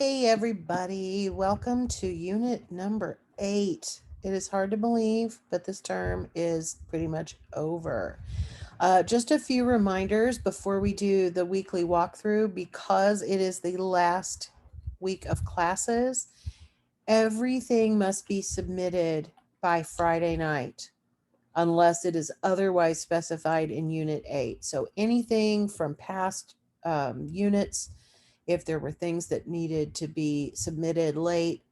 Hey everybody, welcome to unit number 8. It is hard to believe, but this term is pretty much over. Just a few reminders before we do the weekly walkthrough, because it is the last week of classes. Everything must be submitted by Friday night unless it is otherwise specified in Unit 8. So anything from past units, if there were things that needed to be submitted late,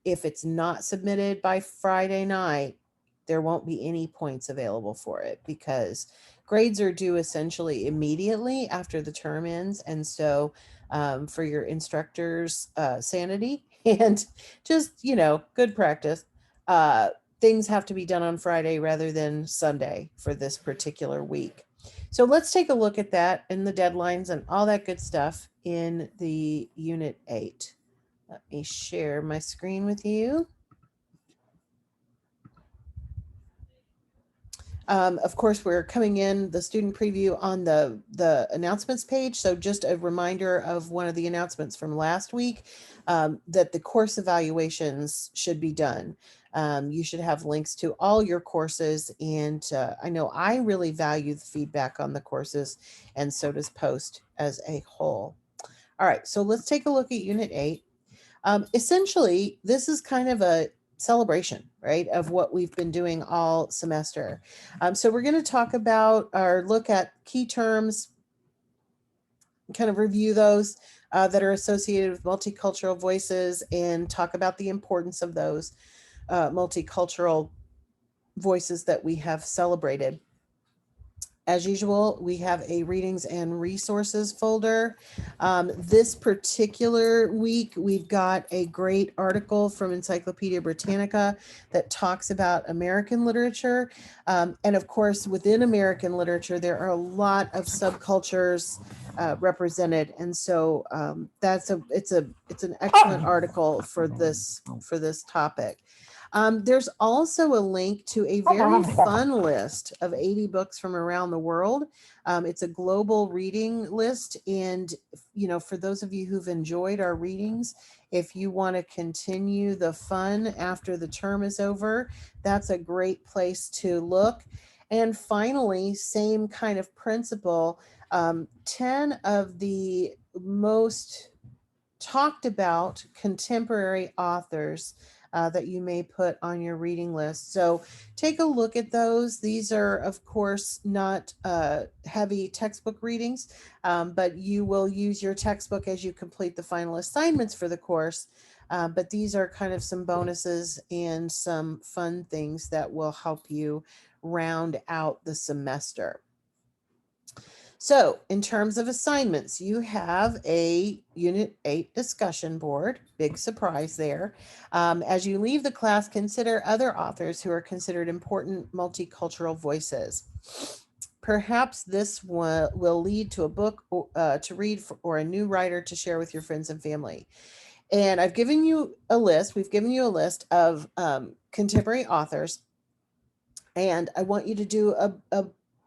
if it's not submitted by Friday night, there won't be any points available for it because grades are due essentially immediately after the term ends. And so, for your instructor's sanity and just, good practice, uh, things have to be done on Friday rather than Sunday for this particular week. So let's take a look at that and the deadlines and all that good stuff in the Unit 8. Let me share my screen with you. Of course, we're coming in the student preview on the announcements page. So just a reminder of one of the announcements from last week, that the course evaluations should be done. You should have links to all your courses. And I know I really value the feedback on the courses, and so does Post as a whole. All right, so let's take a look at Unit 8. Essentially, this is kind of a celebration, right, of what we've been doing all semester. So we're going to talk about or look at key terms, kind of review those that are associated with multicultural voices, and talk about the importance of those multicultural voices that we have celebrated. As usual, we have a readings and resources folder. This particular week, we've got a great article from Encyclopedia Britannica that talks about American literature. And of course, within American literature, there are a lot of subcultures represented. And so it's an excellent article for this topic. There's also a link to a very fun list of 80 books from around the world. It's a global reading list. And, for those of you who've enjoyed our readings, if you want to continue the fun after the term is over, that's a great place to look. And finally, same kind of principle, 10 of the most talked about contemporary authors that you may put on your reading list. So take a look at those. These are, of course, not heavy textbook readings, but you will use your textbook as you complete the final assignments for the course. But these are kind of some bonuses and some fun things that will help you round out the semester. So in terms of assignments, you have a Unit 8 discussion board. Big surprise there. As you leave the class, consider other authors who are considered important multicultural voices. Perhaps this will lead to a book to read or a new writer to share with your friends and family. And I've given you a list. We've given you a list of contemporary authors. And I want you to do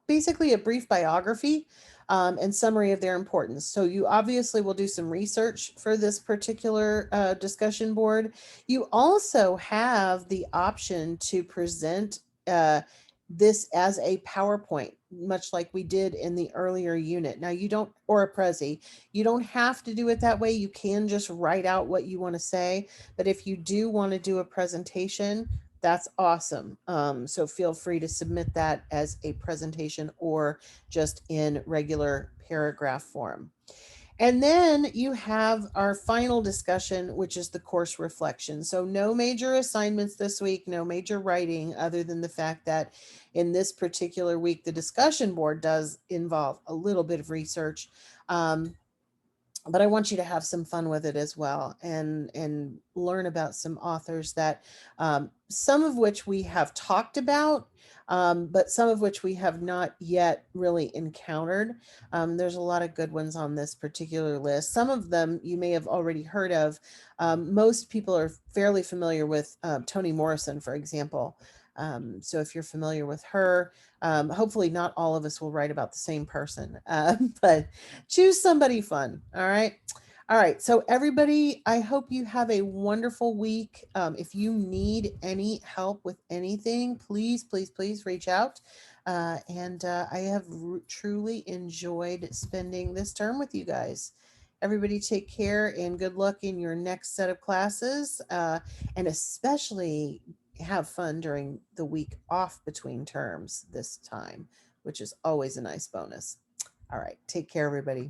basically a brief biography and summary of their importance. So you obviously will do some research for this particular discussion board. You also have the option to present this as a PowerPoint, much like we did in the earlier unit. Now you don't, or a Prezi, you don't have to do it that way. You can just write out what you want to say. But if you do want to do a presentation, that's awesome. So feel free to submit that as a presentation or just in regular paragraph form. And then you have our final discussion, which is the course reflection. So no major assignments this week, no major writing, other than the fact that in this particular week, the discussion board does involve a little bit of research. But I want you to have some fun with it as well, and learn about some authors that some of which we have talked about, but some of which we have not yet really encountered. There's a lot of good ones on this particular list. Some of them you may have already heard of. Most people are fairly familiar with Toni Morrison, for example. So if you're familiar with her, hopefully not all of us will write about the same person, but choose somebody fun. All right. All right. So everybody, I hope you have a wonderful week. If you need any help with anything, please, please, please reach out. And I have truly enjoyed spending this term with you guys. Everybody take care and good luck in your next set of classes. And especially have fun during the week off between terms this time, which is always a nice bonus. All right. Take care, everybody.